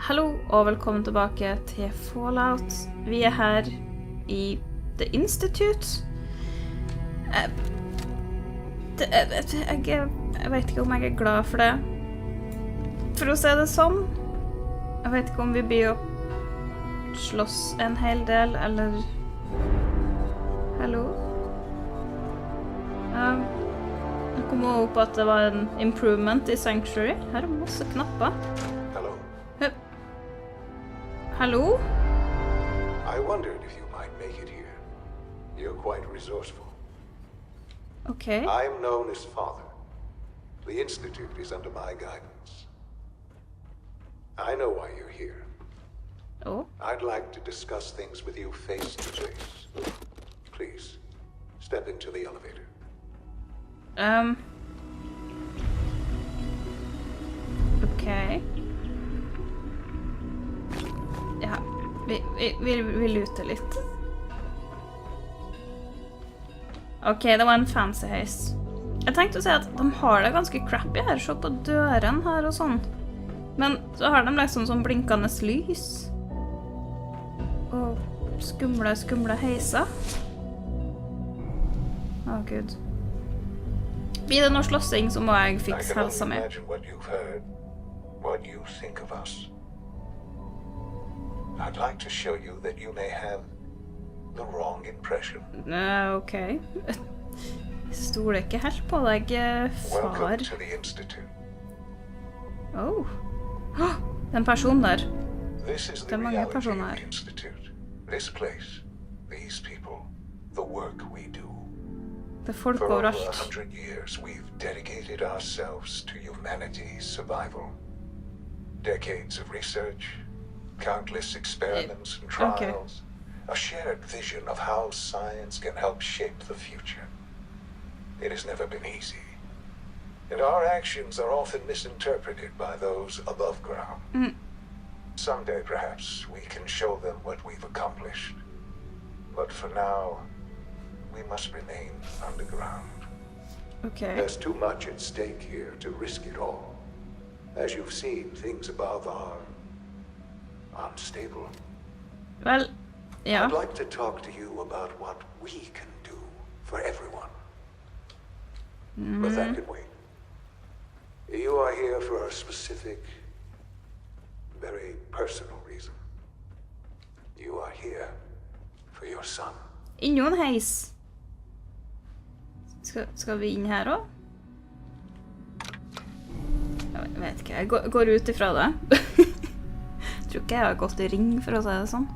Hallo og velkommen tilbake til Fallout. Vi er her i The Institute. Jeg vet ikke om jeg er glad for det. For å si det sånn. Jeg vet ikke om vi blir å slåss en hel del, eller... Hallo? Jeg kom opp at det var en improvement i Sanctuary. Her er masse knapper. Hello? I wondered if you might make it here. You're quite resourceful. Okay. I'm known as Father. The Institute is under my guidance. I know why you're here. Oh. I'd like to discuss things with you face to face. Please, step into the elevator. Okay. Ja, vi luter litt. Ok, det var en fancy heis. Jeg tenkte å si at de har det ganske crappy her. Se på døren her og sånn. Men så har de liksom sånn blinkende lys. Og skumle heiser. Å, Gud. Blir det noe slåssing, så må jeg fikse helsa mi. What you think of us. I'd like to show you that you may have the wrong impression. Ok. Jeg stoler ikke helt på deg, far. Welcome to the Institute. Oh. Det er en person der. This is Det the er mange reality of personer the her. Institute. This place, these people, the work we do. Det er folk For over overalt. 100 years, we've dedicated ourselves to humanity's survival. Decades of research, countless experiments and trials, a shared vision of how science can help shape the future. It has never been easy, and our actions are often misinterpreted by those above ground. Someday, perhaps, we can show them what we've accomplished. But for now, we must remain underground. Ok. There's too much at stake here to risk it all. As you've seen, things above are unstable. Vel, ja. I'd like to talk to you about what we can do for everyone. But that can wait. You are here for a specific, very personal reason. You are here for your son. Ingen heis. Skal vi inn her også? Jeg vet ikke, jeg går ut ifra det. Jeg tror ikke jeg har gått i ring, for å si det sånn.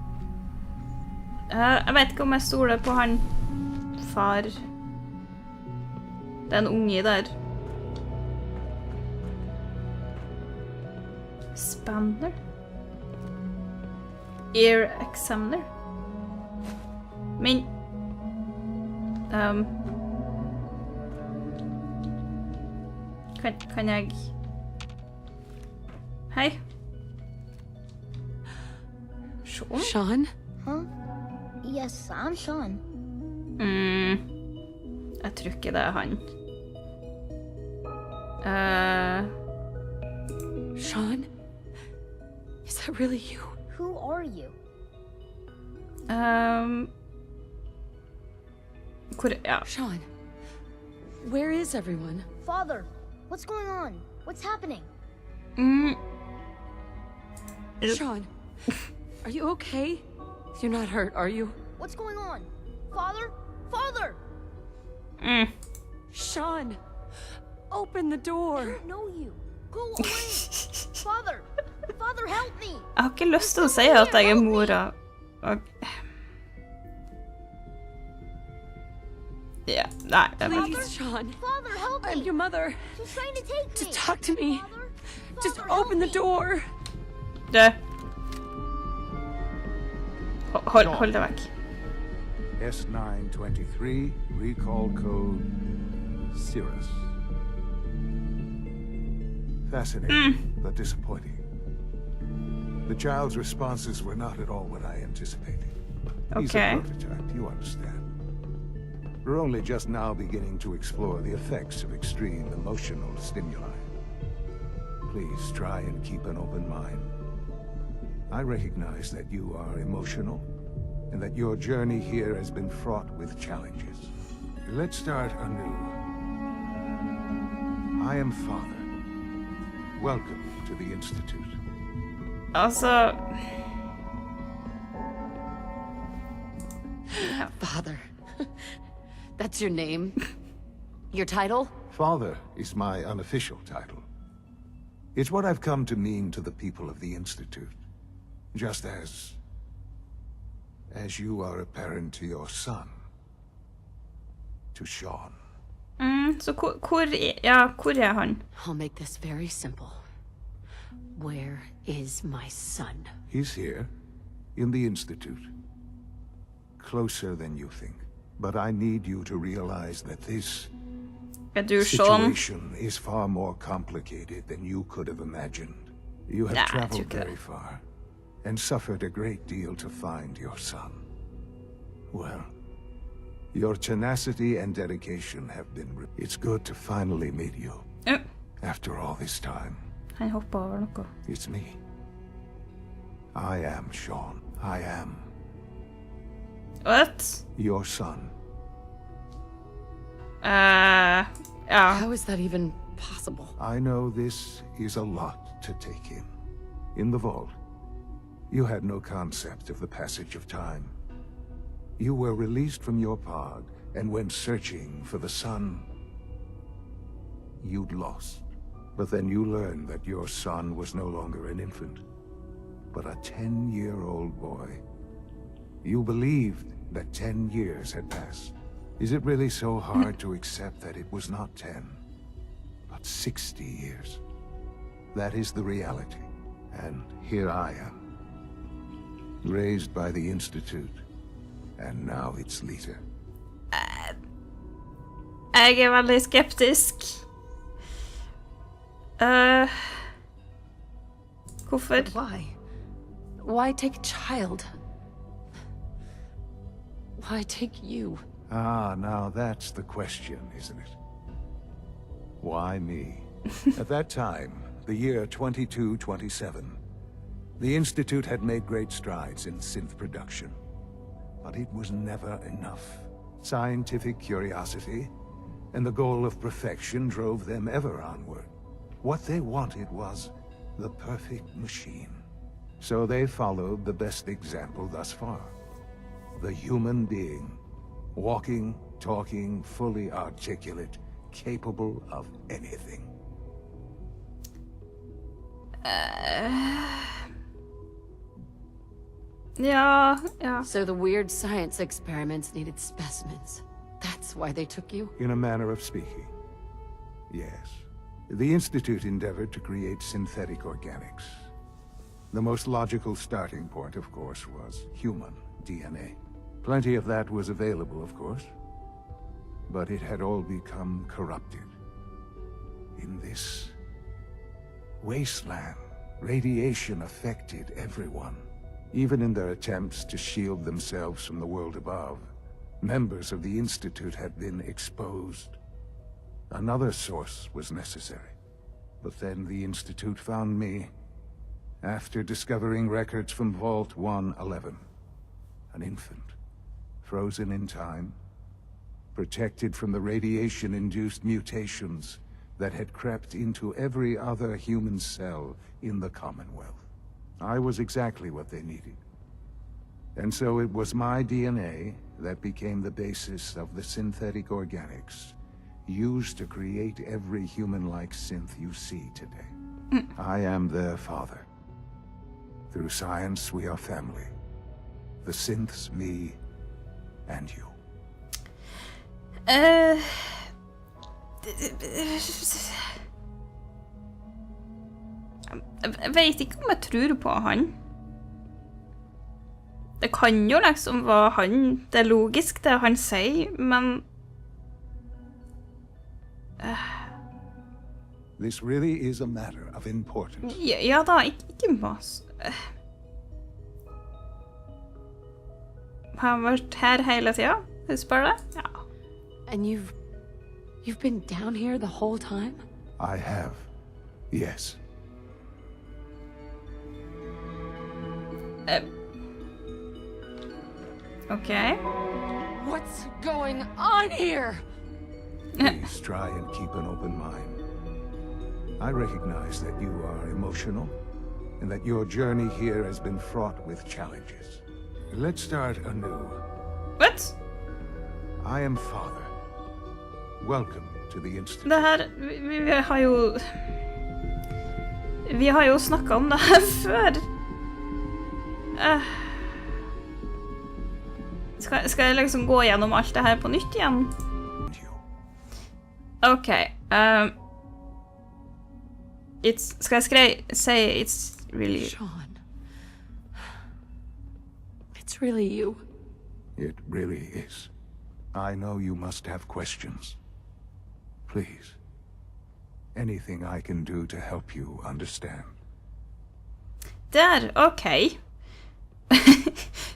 Jeg vet ikke om jeg stoler på han far. Det er en unge der. Spanner? Ear examiner? Men... Kan jeg... Hei. Sean? Sean? Huh? Yes, I'm Sean. Jeg tror ikke det er han. Sean? Is that really you? Who are you? Ja. Sean, where is everyone? Father, what's going on? What's happening? Sean, are you okay? You're not hurt, are you? What's going on? Father? Father! Sean, open the door. I don't know you. Go away! Father! Father, help me! Jeg har ikke lyst til å si at jeg er mora. Ja, nei, jeg vet ikke. Please, Sean. Father, help me! I'm your mother. She's trying to take me! Just talk to me. Father? Just Father, help open the me. door. Du. Hold deg vekk. S923, recall code Cirrus. Fascinating, but disappointing. The child's responses were not at all what I anticipated. He's Okay. a prototype, you understand. We're only just now beginning to explore the effects of extreme emotional stimuli. Please try and keep an open mind. I recognize that you are emotional, and that your journey here has been fraught with challenges. Let's start anew. I am Father. Welcome to the Institute. Altså... Father. That's your name? Your title? Father is my unofficial title. It's what I've come to mean to the people of the Institute. Just as you are a parent to your son. To Sean. Så hvor er han? I'll make this very simple. Where is my son? He's here, in the Institute. Closer than you think. But I need you to realize that this situation is far more complicated than you could have imagined. You have traveled very far, and suffered a great deal to find your son. Well, your tenacity and dedication have been... It's good to finally meet you. After all this time. Han hoppar over noe. It's me. I am Sean. I am... What? Your son. Yeah. How is that even possible? I know this is a lot to take in. In the vault, you had no concept of the passage of time. You were released from your pod and went searching for the son you'd lost. But then you learned that your son was no longer an infant, but a 10-year-old boy. You believed that 10 years had passed. Is it really so hard to accept that it was not 10, but 60 years? That is the reality. And here I am, raised by the Institute, and now its leader. Jeg er veldig skeptisk. Hvorfor? But why? Why take a child? Why take you? Ah, now that's the question, isn't it? Why me? At that time, the year 2227, the Institute had made great strides in synth production. But it was never enough. Scientific curiosity and the goal of perfection drove them ever onward. What they wanted was the perfect machine. So they followed the best example thus far. The human being. Walking, talking, fully articulate, capable of anything. Yeah. So the weird science experiments needed specimens. That's why they took you? In a manner of speaking, yes. The Institute endeavored to create synthetic organics. The most logical starting point, of course, was human DNA. Plenty of that was available, of course. But it had all become corrupted. In this wasteland, radiation affected everyone. Even in their attempts to shield themselves from the world above, members of the Institute had been exposed. Another source was necessary. But then the Institute found me, after discovering records from Vault 111. An infant, frozen in time, protected from the radiation-induced mutations that had crept into every other human cell in the Commonwealth. I was exactly what they needed. And so it was my DNA that became the basis of the synthetic organics used to create every human-like synth you see today. I am their father. Through science, we are family. The synths, me, and you. Jeg vet ikke om jeg tror på han. Det kan jo liksom være han, det er logisk det han sier, men... This really is a matter of importance. Ja da, ikke mas. Har han vært her hele tiden? Du spør det? Ja. And you've been down here the whole time? I have, yes. Okay. What's going on here? Please try and keep an open mind. I recognize that you are emotional, and that your journey here has been fraught with challenges. Let's start anew. What? I am Father. Welcome to the Institute. Det her, vi har jo snakket om det her før. Skal jeg liksom gå gjennom alt det her på nytt igjen? Ok. Skal jeg si it's really... Sean. It's really you. It really is. I know you must have questions. Please. Anything I can do to help you understand. Der, ok.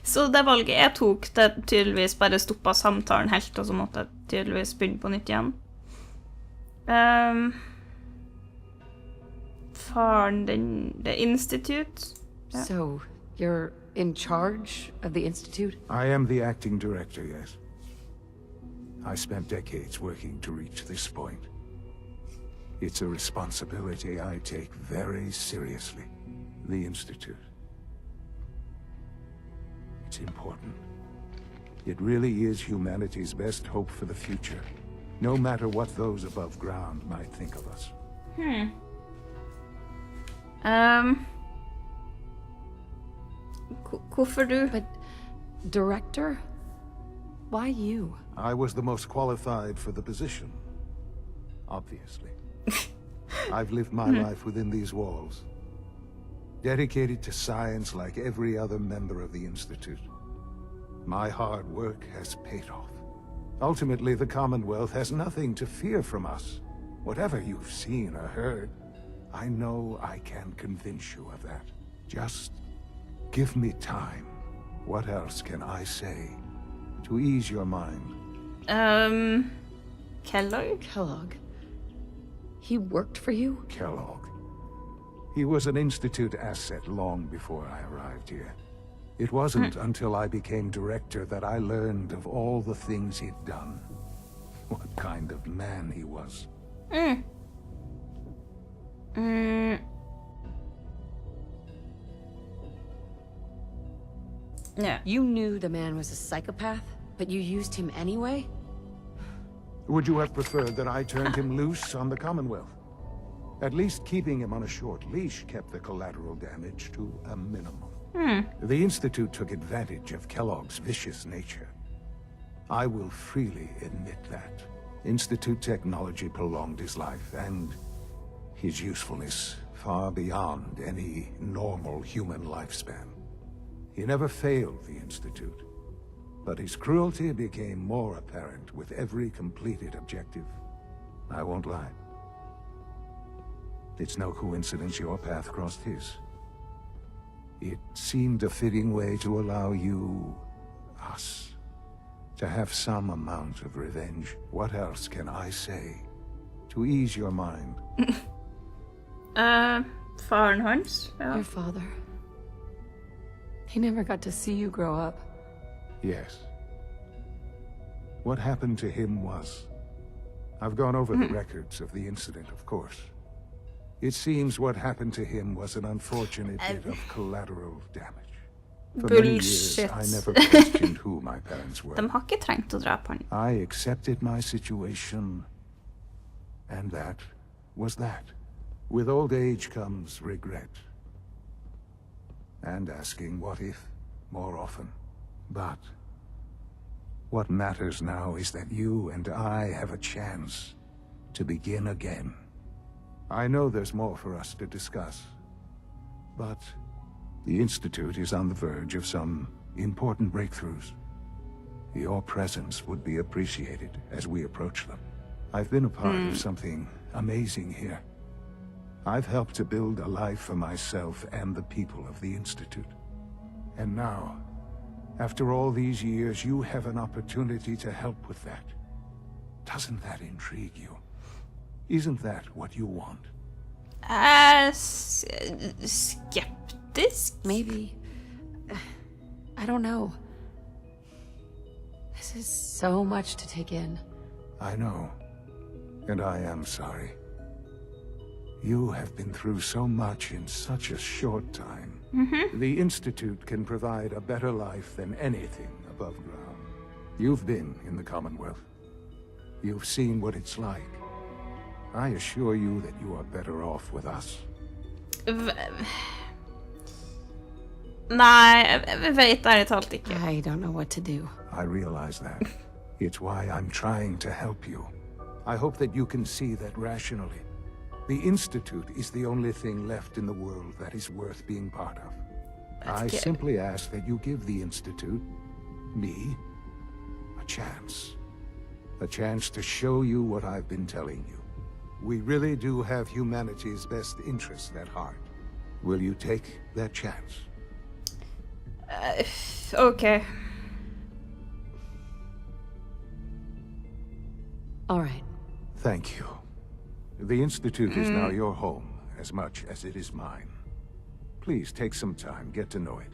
Så det valget jeg tok, det tydeligvis bare stoppet samtalen helt, og så måtte jeg tydeligvis begynne på nytt igjen. Faren din, the Institute? Yeah. So, you're in charge of the Institute? I am the acting director, yes. I spent decades working to reach this point. It's a responsibility I take very seriously. The Institute. It's important. It really is humanity's best hope for the future, no matter what those above ground might think of us. Hvorfor du? But, director? Why you? I was the most qualified for the position. Obviously. I've lived my life within these walls. Dedicated to science like every other member of the Institute. My hard work has paid off. Ultimately, the Commonwealth has nothing to fear from us. Whatever you've seen or heard, I know I can convince you of that. Just give me time. What else can I say to ease your mind? Kellogg? Kellogg. He worked for you? Kellogg. He was an Institute asset long before I arrived here. It wasn't until I became director that I learned of all the things he'd done. What kind of man he was. Yeah. You knew the man was a psychopath, but you used him anyway? Would you have preferred that I turned him loose on the Commonwealth? At least keeping him on a short leash kept the collateral damage to a minimum. The Institute took advantage of Kellogg's vicious nature. I will freely admit that. Institute technology prolonged his life, and his usefulness far beyond any normal human lifespan. He never failed the Institute, but his cruelty became more apparent with every completed objective. I won't lie. It's no coincidence your path crossed his. It seemed a fitting way to allow you, us, to have some amount of revenge. What else can I say to ease your mind? Faren hans? Ja. Your father. He never got to see you grow up. Yes. What happened to him was... I've gone over the records of the incident, of course. It seems what happened to him was an unfortunate bit of collateral damage. For many years, Bullshit. I never questioned who my parents were. De har ikke trengt å drepe han. I accepted my situation, and that was that. With old age comes regret. And asking what if more often. But what matters now is that you and I have a chance to begin again. I know there's more for us to discuss, but the Institute is on the verge of some important breakthroughs. Your presence would be appreciated as we approach them. I've been a part of something amazing here. I've helped to build a life for myself and the people of the Institute. And now, after all these years, you have an opportunity to help with that. Doesn't that intrigue you? Isn't that what you want? Skeptisk? Maybe. I don't know. This is so much to take in. I know. And I am sorry. You have been through so much in such a short time. The Institute can provide a better life than anything above ground. You've been in the Commonwealth. You've seen what it's like. I assure you that you are better off with us. Nei, jeg vet ærlig talt ikke. I don't know what to do. I realize that. It's why I'm trying to help you. I hope that you can see that rationally. The Institute is the only thing left in the world that is worth being part of. I simply ask that you give the Institute, me, a chance. A chance to show you what I've been telling you. We really do have humanity's best interests at heart. Will you take that chance? Okay. All right. Thank you. The Institute is now your home, as much as it is mine. Please take some time, get to know it.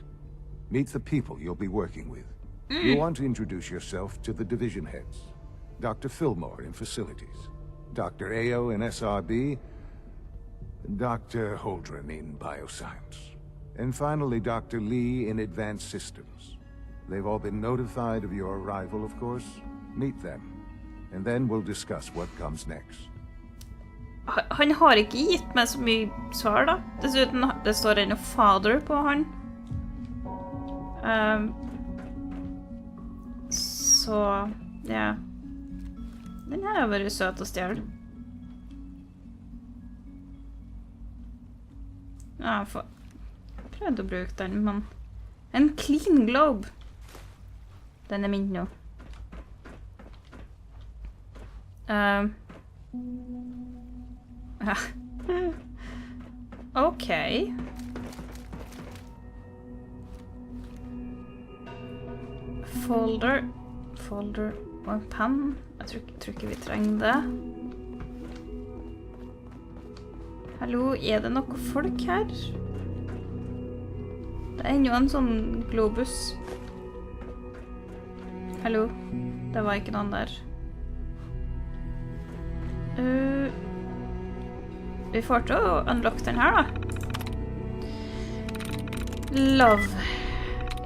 Meet the people you'll be working with. You want to introduce yourself to the division heads. Dr. Fillmore in Facilities, Dr. Ayo in SRB, Dr. Holdren in Bioscience, and finally Dr. Lee in Advanced Systems. They've all been notified of your arrival, of course. Meet them, and then we'll discuss what comes next. Han har ikke gitt meg så mye svar da. Dessuten, det står en father på han. Så, ja. Den her har vært søt å stjele. Ja, jeg prøvde å bruke den, men... En clean globe. Den min nå. Ja. Ok. Folder og en penn. Jeg tror ikke vi trenger det. Hallo, er det noen folk her? Det er jo en sånn globus. Hallo, det var ikke noen der. Vi får til å unlock den her da. Love.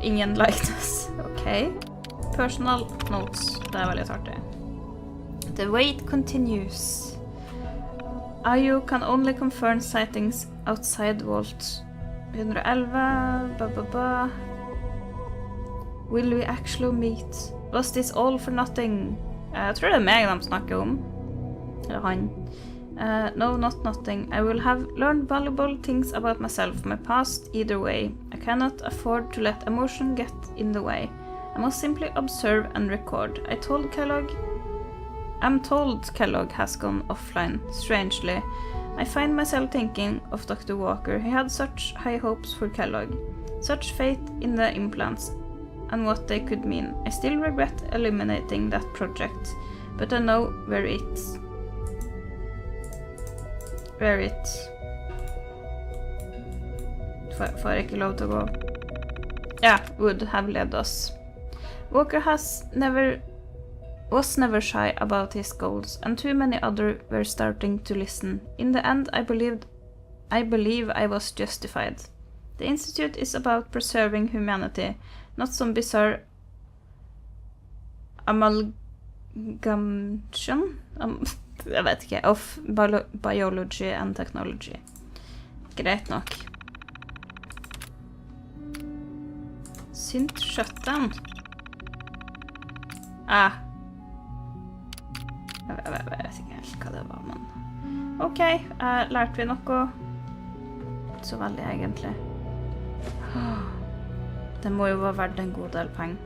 Ingen likeness. Ok. Personal notes. Det er veldig artig. The wait continues. Ayo can only confirm sightings outside vault. 111. Will we actually meet? Was this all for nothing? Jeg tror det er meg de snakker om. Eller han. No, not nothing. I will have learned valuable things about myself, my past, either way. I cannot afford to let emotion get in the way. I must simply observe and record. I'm told Kellogg has gone offline, strangely. I find myself thinking of Dr. Walker. He had such high hopes for Kellogg, such faith in the implants and what they could mean. I still regret eliminating that project, but I know where it får ikke lov til å gå. Yeah, would have led us. Walker was never shy about his goals, and too many others were starting to listen. In the end, I believe I was justified. The Institute is about preserving humanity, not some bizarre amalgamation? Jeg vet ikke, of biology and technology. Greit nok. Synt skjøtten. Jeg vet ikke helt hva det var, men... Ok, lærte vi noe? Så veldig egentlig. Det må jo være verdt en god del penger.